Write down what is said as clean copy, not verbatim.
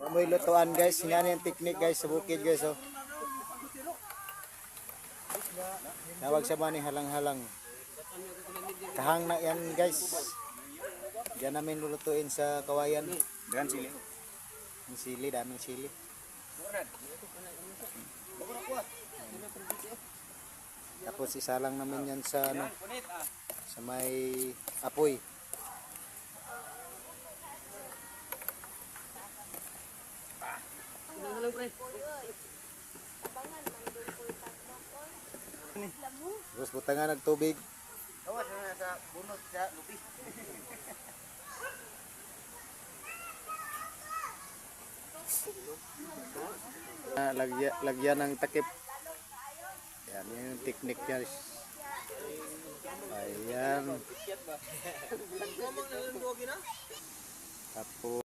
Amoy lutuan guys, nga yung technique guys sa bukid guys oh. Tawag sa ba ni halang-halang. Kahang na yan guys. Diyan namin lulutuin sa kawayan. Dengan sili. Ang sili, daming sili. Tapos isa lang namin yan sa ano, sa may apoy. Terus butangan ng tubig. Sa bunot sa lupi. Lagyan ng takip. Yan yung technique guys. Ayan. Tapos